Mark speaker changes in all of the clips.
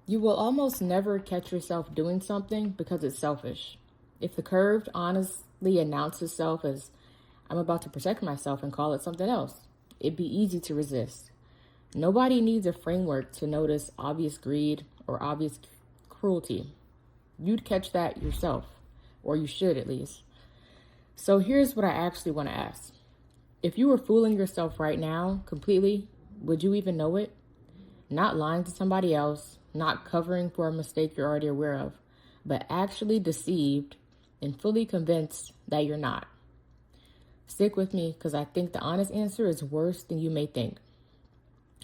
Speaker 1: You will almost never catch yourself doing something because it's selfish. If the curve honestly announced itself as, I'm about to protect myself and call it something else, it'd be easy to resist. Nobody needs a framework to notice obvious greed or obvious cruelty. You'd catch that yourself, or you should at least. So here's what I actually want to ask. If you were fooling yourself right now completely, would you even know it? Not lying to somebody else, not covering for a mistake you're already aware of, but actually deceived and fully convinced that you're not. Stick with me because I think the honest answer is worse than you may think.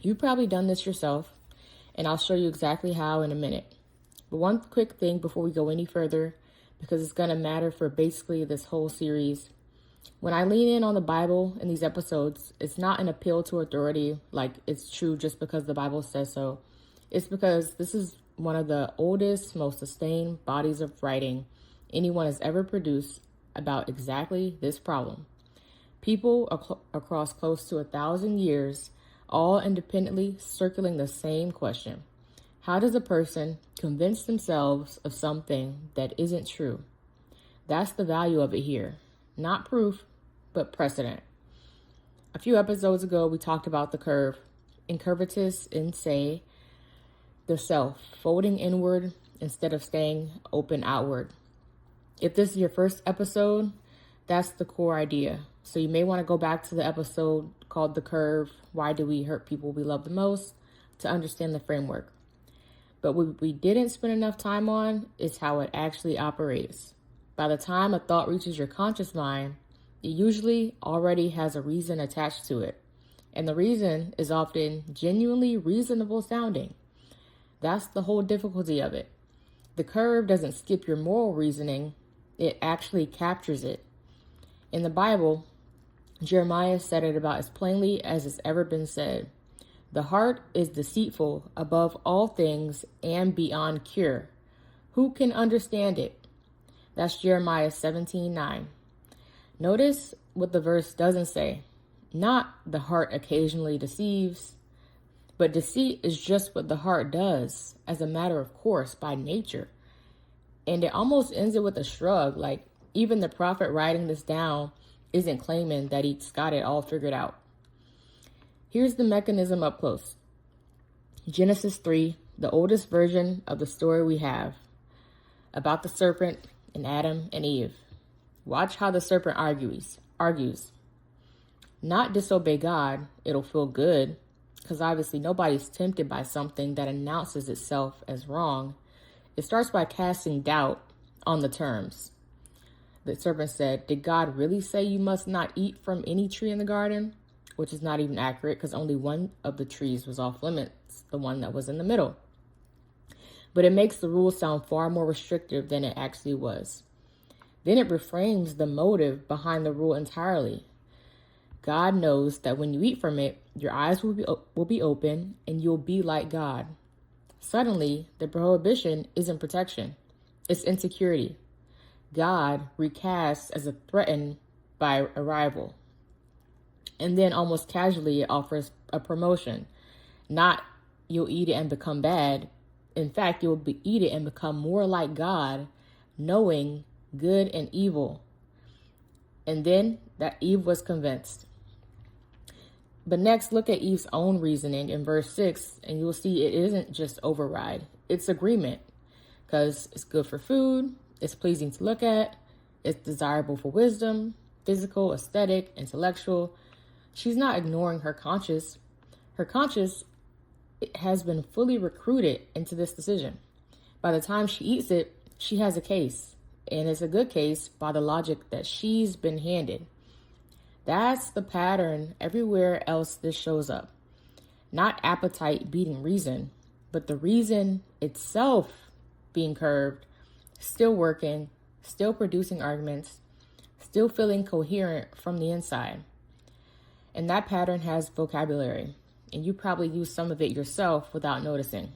Speaker 1: You've probably done this yourself, and I'll show you exactly how in a minute. But one quick thing before we go any further, because it's going to matter for basically this whole series. When I lean in on the Bible in these episodes, it's not an appeal to authority, like it's true just because the Bible says so. It's because this is one of the oldest, most sustained bodies of writing anyone has ever produced about exactly this problem. People across close to 1,000 years, all independently circling the same question. How does a person convince themselves of something that isn't true? That's the value of it here. Not proof, but precedent. A few episodes ago, we talked about the curve, incurvatus in se, the self, folding inward instead of staying open outward. If this is your first episode, that's the core idea. So you may want to go back to the episode called The Curve, Why Do We Hurt People We Love the Most, to understand the framework. But what we didn't spend enough time on is how it actually operates. By the time a thought reaches your conscious mind, it usually already has a reason attached to it. And the reason is often genuinely reasonable sounding. That's the whole difficulty of it. The curve doesn't skip your moral reasoning, it actually captures it. In the Bible, Jeremiah said it about as plainly as it's ever been said. The heart is deceitful above all things and beyond cure. Who can understand it? That's Jeremiah 17:9. Notice what the verse doesn't say. Not the heart occasionally deceives, but deceit is just what the heart does as a matter of course by nature. And it almost ends it with a shrug, like even the prophet writing this down isn't claiming that he's got it all figured out. Here's the mechanism up close. Genesis 3, the oldest version of the story we have about the serpent and Adam and Eve. Watch how the serpent argues. Not disobey God, it'll feel good, because obviously nobody's tempted by something that announces itself as wrong. It starts by casting doubt on the terms. The serpent said, did God really say you must not eat from any tree in the garden? Which is not even accurate because only one of the trees was off limits, the one that was in the middle. But it makes the rule sound far more restrictive than it actually was. Then it reframes the motive behind the rule entirely. God knows that when you eat from it, your eyes will be open and you'll be like God. Suddenly, the prohibition isn't protection. It's insecurity. God recast as a threatened by a rival. And then almost casually it offers a promotion. Not you'll eat it and become bad. In fact, you'll eat it and become more like God, knowing good and evil. And then that Eve was convinced. But next, look at Eve's own reasoning in verse 6, and you'll see it isn't just override. It's agreement. Because it's good for food, it's pleasing to look at, it's desirable for wisdom, physical, aesthetic, intellectual. She's not ignoring her conscience. Her conscience has been fully recruited into this decision. By the time she eats it, she has a case. And it's a good case by the logic that she's been handed. That's the pattern everywhere else this shows up. Not appetite beating reason, but the reason itself being curved, still working, still producing arguments, still feeling coherent from the inside. And that pattern has vocabulary, and you probably use some of it yourself without noticing.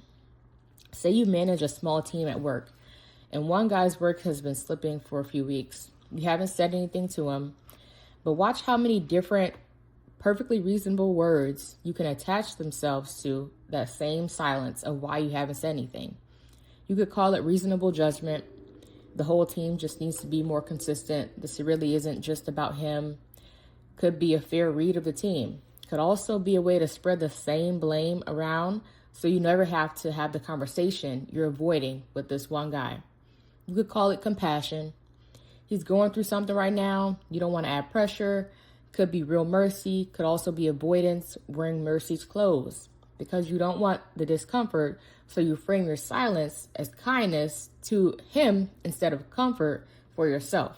Speaker 1: Say you manage a small team at work, and one guy's work has been slipping for a few weeks. You haven't said anything to him, but watch how many different perfectly reasonable words you can attach themselves to that same silence of why you haven't said anything. You could call it reasonable judgment. The whole team just needs to be more consistent. This really isn't just about him. Could be a fair read of the team. Could also be a way to spread the same blame around so you never have to have the conversation you're avoiding with this one guy. You could call it compassion. He's going through something right now. You don't want to add pressure. Could be real mercy. Could also be avoidance, wearing mercy's clothes. Because you don't want the discomfort, so you frame your silence as kindness to him instead of comfort for yourself.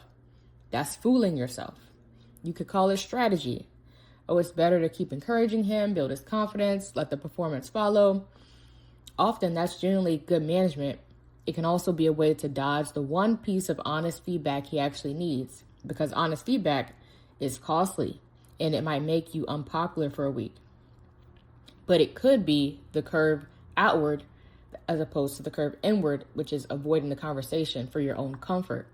Speaker 1: That's fooling yourself. You could call it strategy. Oh, it's better to keep encouraging him, build his confidence, let the performance follow. Often that's generally good management. It can also be a way to dodge the one piece of honest feedback he actually needs, because honest feedback is costly and it might make you unpopular for a week. But it could be the curve outward as opposed to the curve inward, which is avoiding the conversation for your own comfort.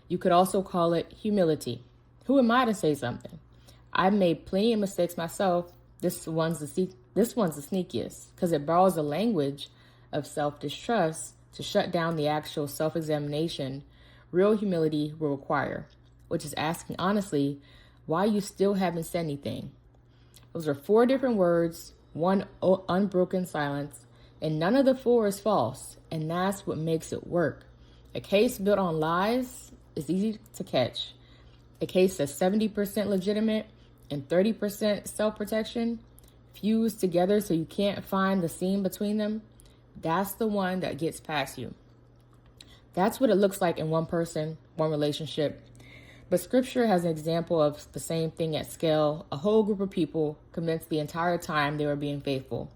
Speaker 1: You could also call it humility. Who am I to say something? I've made plenty of mistakes myself. This one's the sneakiest because it borrows the language of self-distrust to shut down the actual self-examination real humility will require, which is asking honestly why you still haven't said anything. Those are 4 different words, one unbroken silence, and none of the 4 is false, and that's what makes it work. A case built on lies is easy to catch. A case that's 70% legitimate and 30% self-protection, fused together so you can't find the seam between them, that's the one that gets past you. That's what it looks like in one person, one relationship. But scripture has an example of the same thing at scale. A whole group of people convinced the entire time they were being faithful,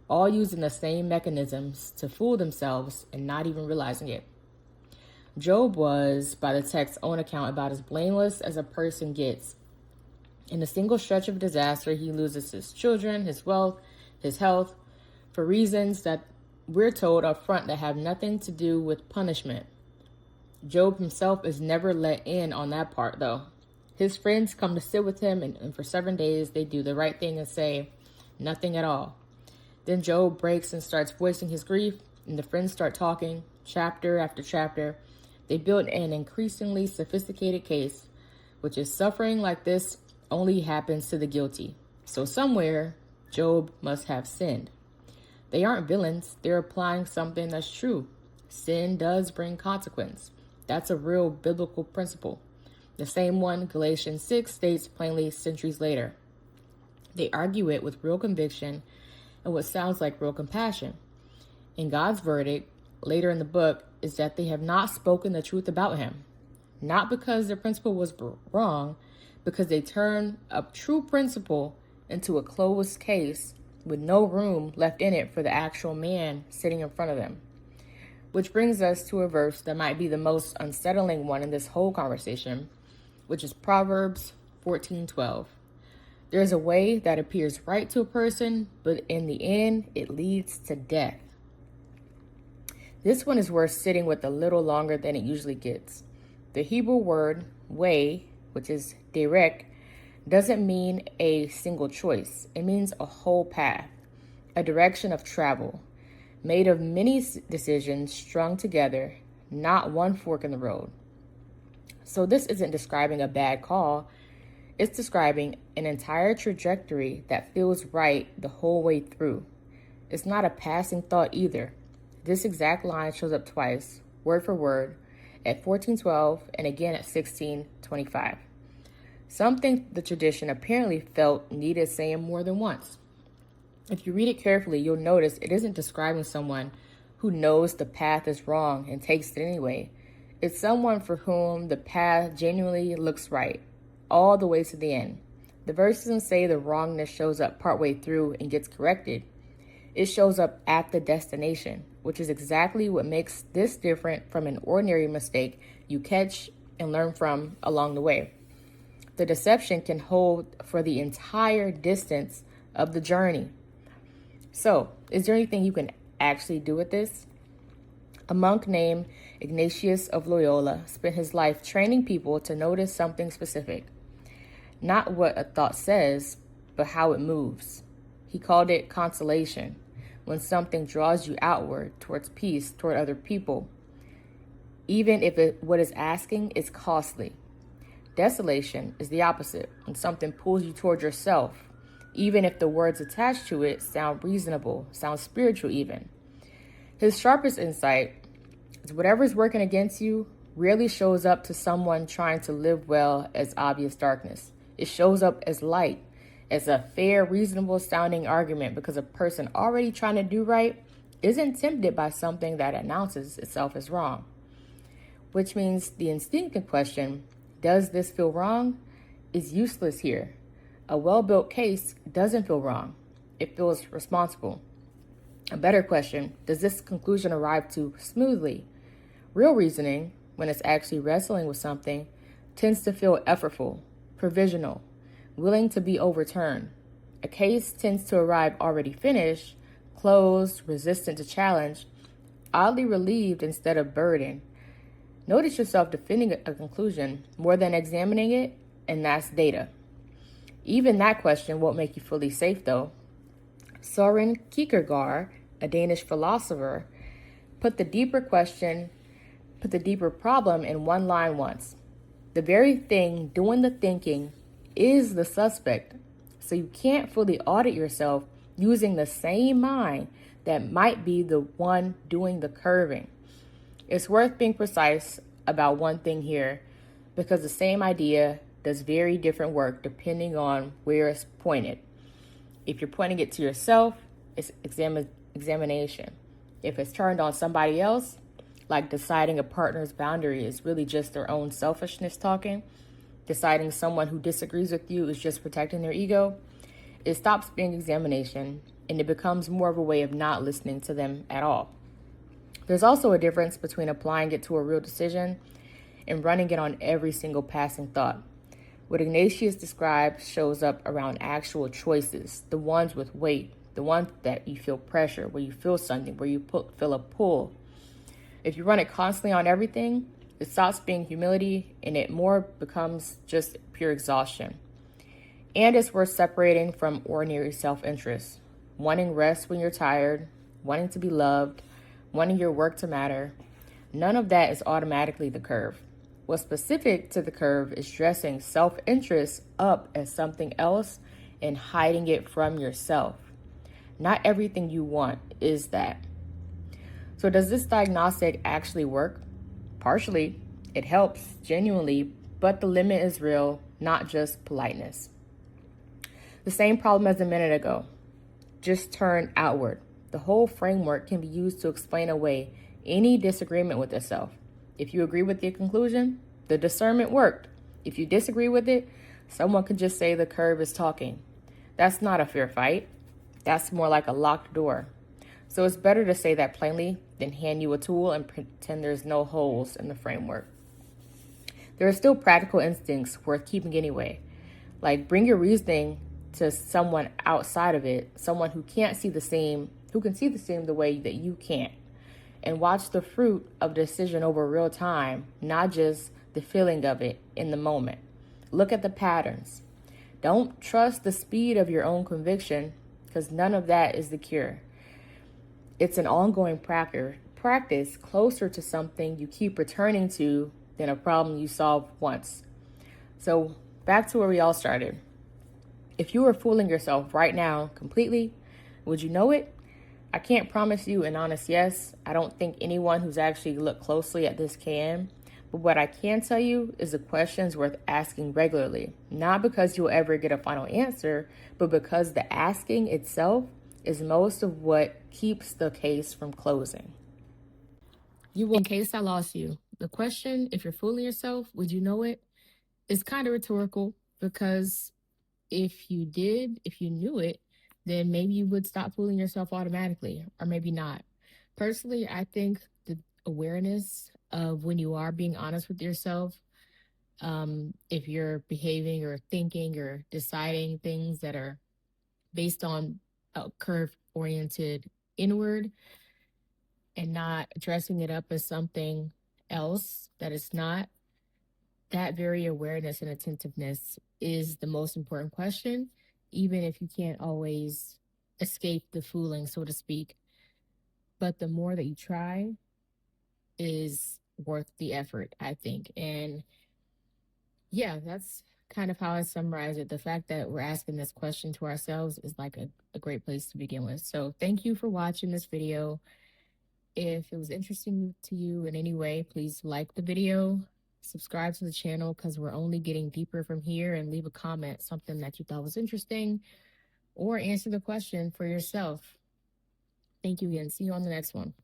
Speaker 1: all using the same mechanisms to fool themselves and not even realizing it. Job was, by the text's own account, about as blameless as a person gets. In a single stretch of disaster, he loses his children, his wealth, his health, for reasons that we're told up front that have nothing to do with punishment. Job himself is never let in on that part, though. His friends come to sit with him, and for 7 days, they do the right thing and say nothing at all. Then Job breaks and starts voicing his grief, and the friends start talking, chapter after chapter. They build an increasingly sophisticated case, which is suffering like this only happens to the guilty. So somewhere, Job must have sinned. They aren't villains. They're applying something that's true. Sin does bring consequence. That's a real biblical principle. The same one Galatians 6 states plainly centuries later. They argue it with real conviction and what sounds like real compassion. And God's verdict, later in the book, is that they have not spoken the truth about him. Not because their principle was wrong, because they turned a true principle into a closed case with no room left in it for the actual man sitting in front of them. Which brings us to a verse that might be the most unsettling one in this whole conversation, which is Proverbs 14:12. There's a way that appears right to a person, but in the end, it leads to death. This one is worth sitting with a little longer than it usually gets. The Hebrew word way, which is direct, doesn't mean a single choice. It means a whole path, a direction of travel, made of many decisions strung together, not one fork in the road. So this isn't describing a bad call. It's describing an entire trajectory that feels right the whole way through. It's not a passing thought either. This exact line shows up twice, word for word, at 14:12 and again at 16:25. Something the tradition apparently felt needed saying more than once. If you read it carefully, you'll notice it isn't describing someone who knows the path is wrong and takes it anyway. It's someone for whom the path genuinely looks right, all the way to the end. The verse doesn't say the wrongness shows up partway through and gets corrected. It shows up at the destination, which is exactly what makes this different from an ordinary mistake you catch and learn from along the way. The deception can hold for the entire distance of the journey. So, is there anything you can actually do with this? A monk named Ignatius of Loyola spent his life training people to notice something specific. Not what a thought says, but how it moves. He called it consolation, when something draws you outward towards peace, toward other people, even if what is asking is costly. Desolation is the opposite, when something pulls you toward yourself, even if the words attached to it sound reasonable, sound spiritual even. His sharpest insight is whatever's working against you rarely shows up to someone trying to live well as obvious darkness. It shows up as light, as a fair, reasonable sounding argument, because a person already trying to do right isn't tempted by something that announces itself as wrong. Which means the instinctive question, does this feel wrong, is useless here. A well-built case doesn't feel wrong. It feels responsible. A better question, does this conclusion arrive too smoothly? Real reasoning, when it's actually wrestling with something, tends to feel effortful, provisional, willing to be overturned. A case tends to arrive already finished, closed, resistant to challenge, oddly relieved instead of burdened. Notice yourself defending a conclusion more than examining it, and that's data. Even that question won't make you fully safe, though. Søren Kierkegaard, a Danish philosopher, put the deeper problem in one line once. The very thing doing the thinking is the suspect, so you can't fully audit yourself using the same mind that might be the one doing the curving. It's worth being precise about one thing here, because the same idea does very different work depending on where it's pointed. If you're pointing it to yourself, it's examination. If it's turned on somebody else, like deciding a partner's boundary is really just their own selfishness talking, deciding someone who disagrees with you is just protecting their ego, it stops being examination and it becomes more of a way of not listening to them at all. There's also a difference between applying it to a real decision and running it on every single passing thought. What Ignatius described shows up around actual choices, the ones with weight, the ones that you feel pressure, where you feel something, where you feel a pull. If you run it constantly on everything, it stops being humility and it more becomes just pure exhaustion. And it's worth separating from ordinary self-interest, wanting rest when you're tired, wanting to be loved, wanting your work to matter. None of that is automatically the curve. What's specific to the curve is dressing self-interest up as something else and hiding it from yourself. Not everything you want is that. So does this diagnostic actually work? Partially. It helps, genuinely, but the limit is real, not just politeness. The same problem as a minute ago. Just turn outward. The whole framework can be used to explain away any disagreement with yourself. If you agree with the conclusion, the discernment worked. If you disagree with it, someone could just say the curve is talking. That's not a fair fight. That's more like a locked door. So it's better to say that plainly than hand you a tool and pretend there's no holes in the framework. There are still practical instincts worth keeping anyway. Like bring your reasoning to someone outside of it, someone who can see the same the way that you can't. And watch the fruit of decision over real time, not just the feeling of it in the moment. Look at the patterns. Don't trust the speed of your own conviction, because none of that is the cure. It's an ongoing practice closer to something you keep returning to than a problem you solved once. So back to where we all started. If you were fooling yourself right now completely, would you know it? I can't promise you an honest yes. I don't think anyone who's actually looked closely at this can. But what I can tell you is the question's worth asking regularly. Not because you'll ever get a final answer, but because the asking itself is most of what keeps the case from closing. In case I lost you, the question, if you're fooling yourself, would you know it, is kind of rhetorical, because if you knew it, then maybe you would stop fooling yourself automatically, or maybe not. Personally, I think the awareness of when you are being honest with yourself, if you're behaving or thinking or deciding things that are based on a curve oriented inward and not dressing it up as something else that it's not, that very awareness and attentiveness is the most important question. even if you can't always escape the fooling, so to speak. But the more that you try is worth the effort, I think. And yeah, that's kind of how I summarize it. The fact that we're asking this question to ourselves is like a great place to begin with. So thank you for watching this video. If it was interesting to you in any way, please like the video, subscribe to the channel because we're only getting deeper from here, and leave a comment, something that you thought was interesting, or answer the question for yourself. Thank you again. See you on the next one.